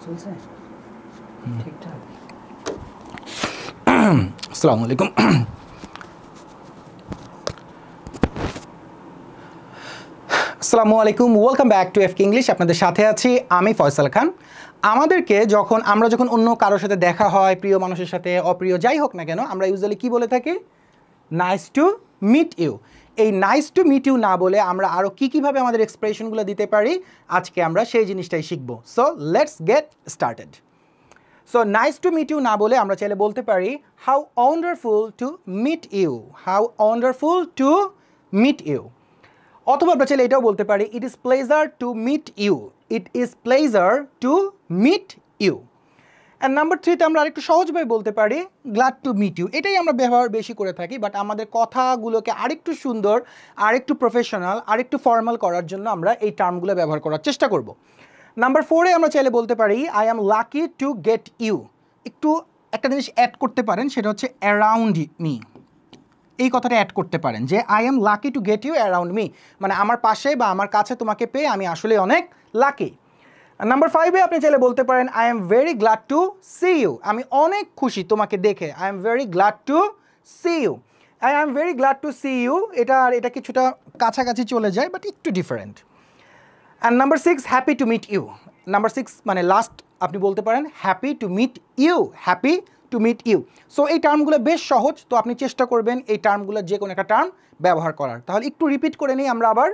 চলছে ঠিকঠাক। আসসালামু আলাইকুম। আসসালামু আলাইকুম, ওয়েলকাম ব্যাক টু এফকে ইংলিশ। আপনাদের সাথে আছি আমি ফয়সাল খান। আমাদেরকে আমরা যখন অন্য কারোর সাথে দেখা হয়, প্রিয় মানুষের সাথে, অপ্রিয় যাই হোক না কেন, আমরা ইউজুয়ালি কি বলে থাকি? Nice to meet you. এই নাইস টু মিট ইউ না বলে আমরা আরও কীভাবে আমাদের এক্সপ্রেশনগুলো দিতে পারি, আজকে আমরা সেই জিনিসটাই শিখব। So let's get started. So nice to meet you না বলে আমরা চাইলে বলতে পারি how wonderful to meet you, how wonderful to meet you. অথবা আমরা চাইলে এটাও বলতে পারি it is pleasure to meet you, it is pleasure to meet you. And number 3তে আমরা আরেকটু সহজভাবে বলতে পারি গ্ল্যাড টু মিট ইউ। এটাই আমরা ব্যবহার বেশি করে থাকি, বাট আমাদের কথাগুলোকে আরেকটু সুন্দর, আরেকটু প্রফেশনাল, আরেকটু ফর্মাল করার জন্য আমরা এই টার্মগুলো ব্যবহার করার চেষ্টা করব। নাম্বার 4-এ আমরা চাইলে বলতে পারি I am lucky to get you. একটু একটা জিনিস অ্যাড করতে পারেন, সেটা হচ্ছে অ্যারাউন্ড মি। এই কথাটা অ্যাড করতে পারেন যে I am lucky to get you around me, মানে আমার পাশে বা আমার কাছে তোমাকে পেয়ে আমি আসলে অনেক লাকি। নাম্বার 5-এ আপনি চাইলে বলতে পারেন I am very glad to see you. আমি অনেক খুশি তোমাকে দেখে। I am very glad to see you. I am very glad to see you এটা কিছুটা কাছাকাছি চলে যায়, বাট একটু different. And number 6, happy to meet you. Number 6 মানে লাস্ট, আপনি বলতে পারেন happy to meet you, happy to meet you. So এই টার্মগুলো বেশ সহজ, তো আপনি চেষ্টা করবেন এই টার্মগুলো যে কোনো একটা টার্ম ব্যবহার করার। তাহলে একটু রিপিট করে নিই আমরা আবার।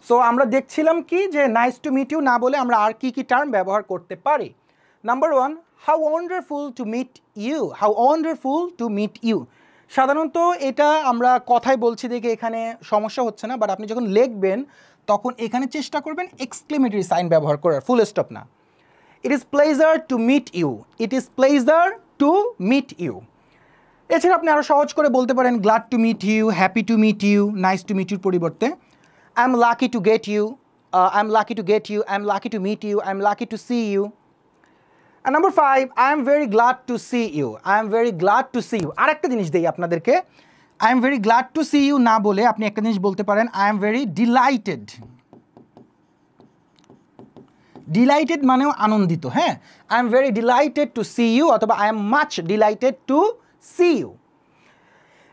সো আমরা দেখছিলাম কি যে নাইস টু মিট ইউ না বলে আমরা আর কি টার্ম ব্যবহার করতে পারি। Number 1, how wonderful to meet you, how wonderful to meet you. সাধারণত এটা আমরা কথায় বলছি দেখে এখানে সমস্যা হচ্ছে না, বাট আপনি যখন লিখবেন তখন এখানে চেষ্টা করবেন এক্সক্লেমেটরি সাইন ব্যবহার করার, ফুল স্টপ না। It is pleasure to meet you, it is pleasure to meet you. এছাড়া আপনি আরও সহজ করে বলতে পারেন glad to meet you, happy to meet you, nice to meet ইউর পরিবর্তে I am lucky to get you, I am lucky to get you, I am lucky to meet you, I am lucky to see you. And number 5, I am very glad to see you, I am very glad to see you. আরেকটা জিনিস দেই আপনাদেরকে, I am very glad to see you না বলে আপনি একটা জিনিস বলতে পারেন I am very delighted. Delighted মানেও আনন্দিত, হ্যাঁ। I am very delighted to see you অথবা I am much delighted to see you.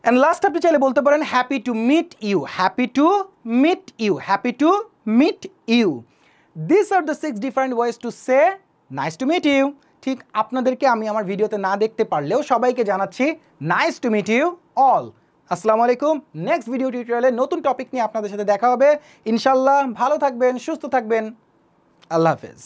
And last আপনি চাইলে বলতে পারেন happy to meet you, happy to meet you, happy to meet you. These are the 6 different ways to say nice to meet you. ঠিক আপনাদেরকে আমি আমার ভিডিওতে না দেখতে পারলেও সবাইকে জানাচ্ছি nice to meet you all. আসসালামু আলাইকুম। নেক্সট ভিডিও টিউটোরিয়ালে নতুন টপিক নিয়ে আপনাদের সাথে দেখা হবে ইনশাল্লাহ। ভালো থাকবেন, সুস্থ থাকবেন। আল্লাহ হাফেজ।